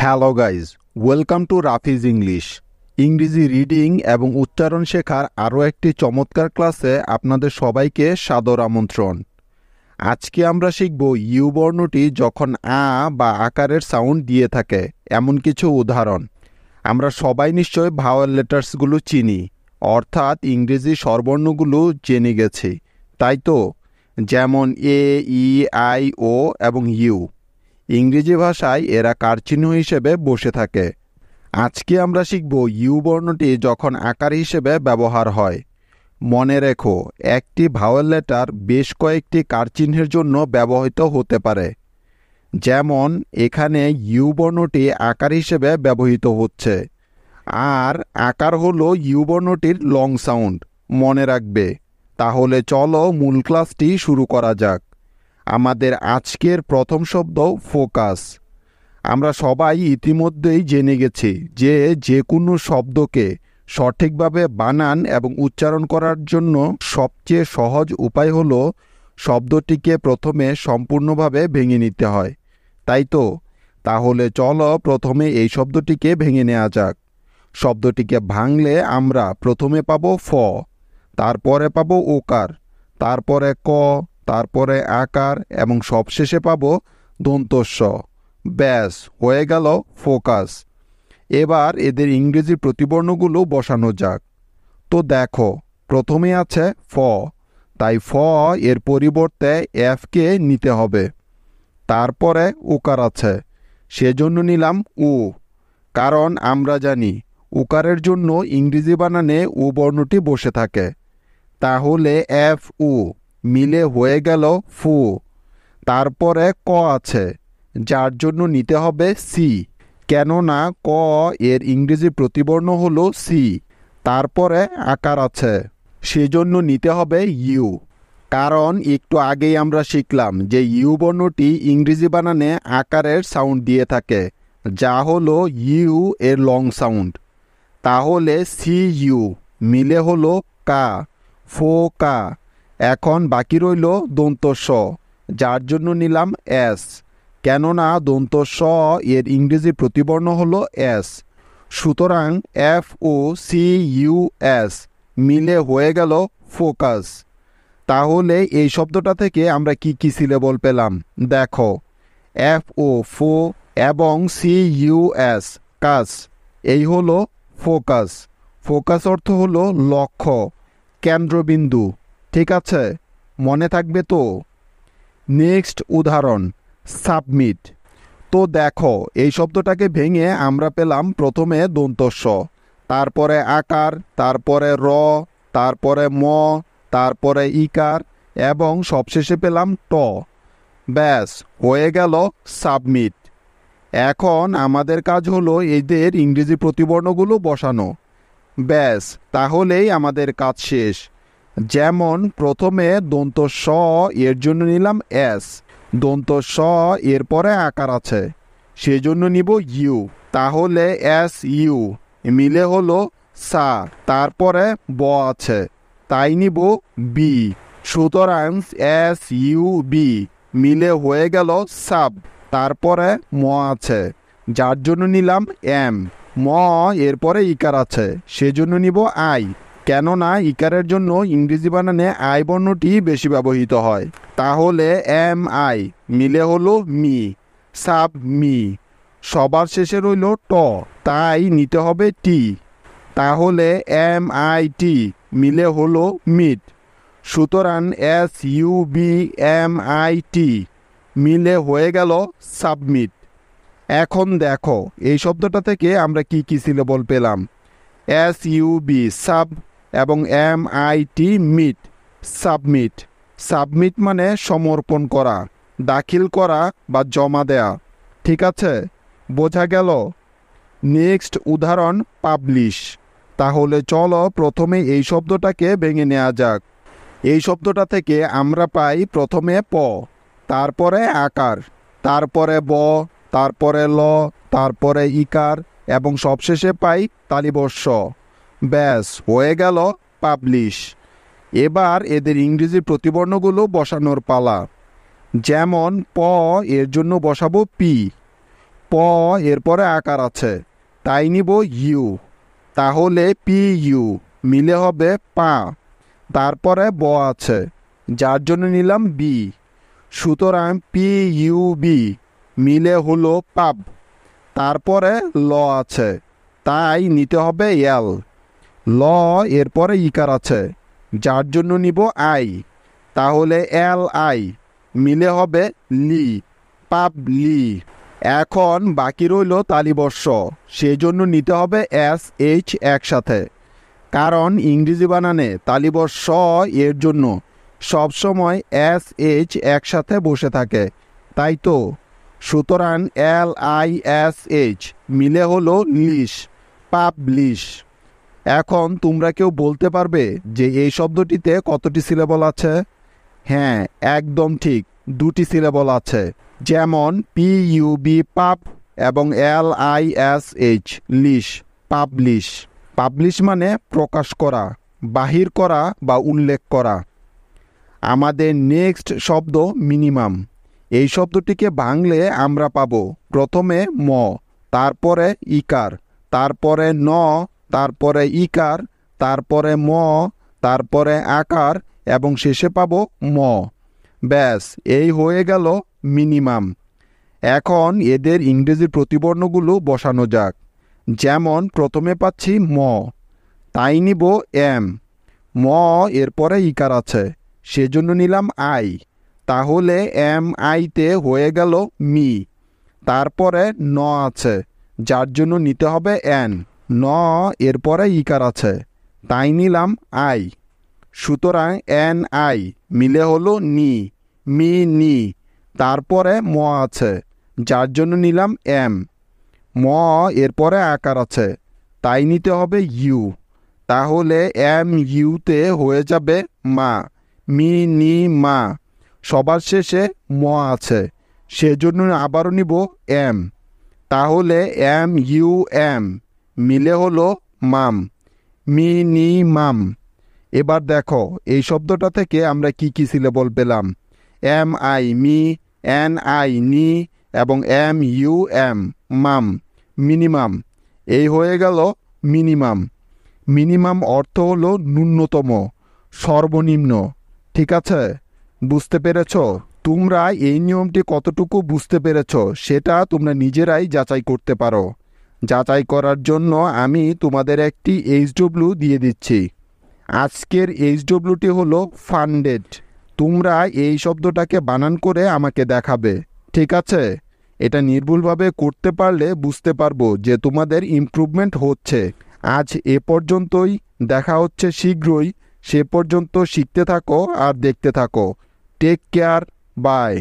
Hello guys, welcome to Rafiz English. ইংরেজি reading এবং উচ্চারণ শেখার আরও একটি চমৎকার ক্লাসে আপনাদের সবাইকে সাদর আমন্ত্রণ। আজকে আমরা শিখব ইউ বর্ণটি যখন আ বা আকারের সাউন্ড দিয়ে থাকে এমন কিছু উদাহরণ। আমরা সবাই নিশ্চয় ভাওয়েল লেটার্সগুলো চিনি, অর্থাৎ ইংরেজি স্বরবর্ণগুলো জেনে গেছি, তাই তো? যেমন এ, ই, আই, ও এবং ইউ। ইংরেজি ভাষায় এরা কারচিহ্ন হিসেবে বসে থাকে। আজকে আমরা শিখব ইউ বর্ণটি যখন আকার হিসেবে ব্যবহার হয়। মনে রেখো, একটি ভাওয়েল লেটার বেশ কয়েকটি কারচিহ্নের জন্য ব্যবহৃত হতে পারে। যেমন এখানে ইউ বর্ণটি আকার হিসেবে ব্যবহৃত হচ্ছে, আর আকার হলো ইউ বর্ণটির লং সাউন্ড। মনে রাখবে। তাহলে চলো মূল ক্লাসটি শুরু করা যাক। আমাদের আজকের প্রথম শব্দ ফোকাস। আমরা সবাই ইতিমধ্যেই জেনে গেছি যে কোনো শব্দকে সঠিকভাবে বানান এবং উচ্চারণ করার জন্য সবচেয়ে সহজ উপায় হলো শব্দটিকে প্রথমে সম্পূর্ণভাবে ভেঙে নিতে হয়, তাই তো? তাহলে চলো প্রথমে এই শব্দটিকে ভেঙে নেওয়া যাক। শব্দটিকে ভাঙলে আমরা প্রথমে পাবো ফ, তারপরে পাবো ওকার, তারপরে ক, তারপরে আকার এবং সবশেষে পাবো দন্তস্ব। ব্যাস, হয়ে গেল ফোকাস। এবার এদের ইংরেজি প্রতিবর্ণগুলো বসানো যাক। তো দেখো, প্রথমে আছে ফ, তাই ফ এর পরিবর্তে এফকে নিতে হবে। তারপরে উকার আছে, সেজন্য নিলাম উ, কারণ আমরা জানি উকারের জন্য ইংরেজি বানানে উ বর্ণটি বসে থাকে। তাহলে এফ উ মিলে হয়ে গেল ফু। তারপরে ক আছে, যার জন্য নিতে হবে সি, কেননা ক এর ইংরেজি প্রতিবর্ণ হলো সি। তারপরে আকার আছে, সেজন্য নিতে হবে ইউ, কারণ একটু আগেই আমরা শিখলাম যে ইউ বর্ণটি ইংরেজি বানানে আকারের সাউন্ড দিয়ে থাকে, যা হলো ইউ এর লং সাউন্ড। তাহলে সি ইউ মিলে হলো কা, ফো কা। এখন বাকি রইল দন্ত স, যার জন্য নিলাম এস, কেননা দন্ত স এর ইংরেজি প্রতিবর্ণ হলো এস। সুতরাং F O C U S মিলে হয়ে গেল ফোকাস। তাহলে এই শব্দটা থেকে আমরা কি কি সিলেবল পেলাম দেখো। এফ ও ফো এবং সি ইউ এস কাস, এই হলো ফোকাস। ফোকাস অর্থ হলো লক্ষ্য, কেন্দ্রবিন্দু। ঠিক আছে, মনে থাকবে তো? নেক্সট উদাহরণ সাবমিট। তো দেখো, এই শব্দটাকে ভেঙে আমরা পেলাম প্রথমে দন্তস্ব, তারপরে আকার, তারপরে র, তারপরে ম, তারপরে ইকার এবং সবশেষে পেলাম ট। ব্যাস, হয়ে গেল সাবমিট। এখন আমাদের কাজ হলো এদের ইংরেজি প্রতিবর্ণগুলো বসানো। ব্যাস, তাহলেই আমাদের কাজ শেষ। যেমন প্রথমে দন্ত স এর জন্য নিলাম এস, দন্ত স এর পরে আকার আছে, সেজন্য নিব ইউ। তাহলে এস ইউ মিলে হলো সা। তারপরে ব আছে, তাই নিব বি। সুতরাং এস ইউ বি মিলে হয়ে গেল সাব। তারপরে ম আছে, যার জন্য নিলাম এম। ম এরপরে ইকার আছে, সেজন্য নিব আই, কেননা ইকারের জন্য ইংরেজি বানানে আই বর্ণটি বেশি ব্যবহৃত হয়। তাহলে এম আই মিলে হলো মি, সাব মি। সবার শেষে রইল ট, তাই নিতে হবে টি। তাহলে এম আই টি মিলে হলো মিট। সুতরাং S U B M I T মিলে হয়ে গেল সাবমিট। এখন দেখো, এই শব্দটা থেকে আমরা কি কি সিলেবল পেলাম। এস ইউ বি সাব এবং M I T mit, submit. Submit মানে সমর্পণ করা, দাখিল করা বা জমা দেয়া। ঠিক আছে, বোঝা গেল? নেক্সট উদাহরণ পাবলিশ। তাহলে চলো প্রথমে এই শব্দটাকে ভেঙে নেওয়া যাক। এই শব্দটা থেকে আমরা পাই প্রথমে প, তারপরে আকার, তারপরে ব, তারপরে ল, তারপরে ইকার এবং সবশেষে পাই তালিবস্য। ব্যাস, হয়ে গেল পাবলিশ। এবার এদের ইংরেজি প্রতিবর্ণগুলো বসানোর পালা। যেমন প এর জন্য বসাবো পি, প এরপরে আকার আছে, তাই নিব ইউ, তাহলে পি ইউ মিলে হবে পা। তারপরে ব আছে, যার জন্য নিলাম বি, সুতরাং পি ইউ বি মিলে হলো পাব। তারপরে ল আছে, তাই নিতে হবে এল, ল এরপরে ইকার আছে, যার জন্য নিব আই, তাহলে এল আই মিলে হবে লি, পাব লি। এখন বাকি রইল তালিবর্ষ, সেজন্য নিতে হবে এস এইচ একসাথে, কারণ ইংরেজি বানানে তালিবর্ষ এর জন্য সবসময় এস এইচ একসাথে বসে থাকে, তাই তো। সুতরাং এল আই এস এইচ মিলে হলো লিশ, পাবলিশ। এখন তোমরা কেউ বলতে পারবে যে এই শব্দটিতে কতটি সিলেবল আছে? হ্যাঁ, একদম ঠিক, দুটি সিলেবল আছে। যেমন পি ইউ বি পাব এবং L I S H lish, publish. Publish মানে প্রকাশ করা, বাহির করা বা উল্লেখ করা। আমাদের নেক্সট শব্দ মিনিমাম। এই শব্দটিকে ভাঙলে আমরা পাব প্রথমে ম, তারপরে ইকার, তারপরে ন, তারপরে ইকার, তারপরে ম, তারপরে আকার এবং শেষে পাব ম। ব্যাস, এই হয়ে গেল মিনিমাম। এখন এদের ইংরেজি প্রতিবর্ণগুলো বসানো যাক। যেমন প্রথমে পাচ্ছি ম, তাই নিব এম, ম এরপরে ইকার আছে, সেজন্য নিলাম আই, তাহলে এম আইতে হয়ে গেল মি। তারপরে ন আছে, যার জন্য নিতে হবে এন, ন এরপরে ইকার আছে, তাই নিলাম আই, সুতরাং এন আই মিলে হলো নি, মি নি। তারপরে ম আছে, যার জন্য নিলাম এম, ম এরপরে আকার আছে, তাই নিতে হবে ইউ, তাহলে এম ইউতে হয়ে যাবে মা, মি নি মা। সবার শেষে ম আছে, সেজন্য আবারও নিব এম, তাহলে এম ইউ এম মিলে হলো মাম, মি নি মাম। এবার দেখো এই শব্দটা থেকে আমরা কি কি সিলেবল পেলাম। M I mi, N I ni এবং M U M mum, minimum. এই হয়ে গেল মিনিমাম। মিনিমাম অর্থ হলো ন্যূনতম, সর্বনিম্ন। ঠিক আছে, বুঝতে পেরেছ? তোমরা এই নিয়মটি কতটুকু বুঝতে পেরেছ সেটা তোমরা নিজেরাই যাচাই করতে পারো। যাচাই করার জন্য আমি তোমাদের একটি এইচডব্লিউ দিয়ে দিচ্ছি। আজকের এইচডব্লিউটি হলো ফান্ডেড। তোমরা এই শব্দটাকে বানান করে আমাকে দেখাবে, ঠিক আছে? এটা নির্ভুলভাবে করতে পারলে বুঝতে পারবো যে তোমাদের ইমপ্রুভমেন্ট হচ্ছে। আজ এ পর্যন্তই, দেখা হচ্ছে শীঘ্রই। সে পর্যন্ত শিখতে থাকো আর দেখতে থাকো। Take care, by.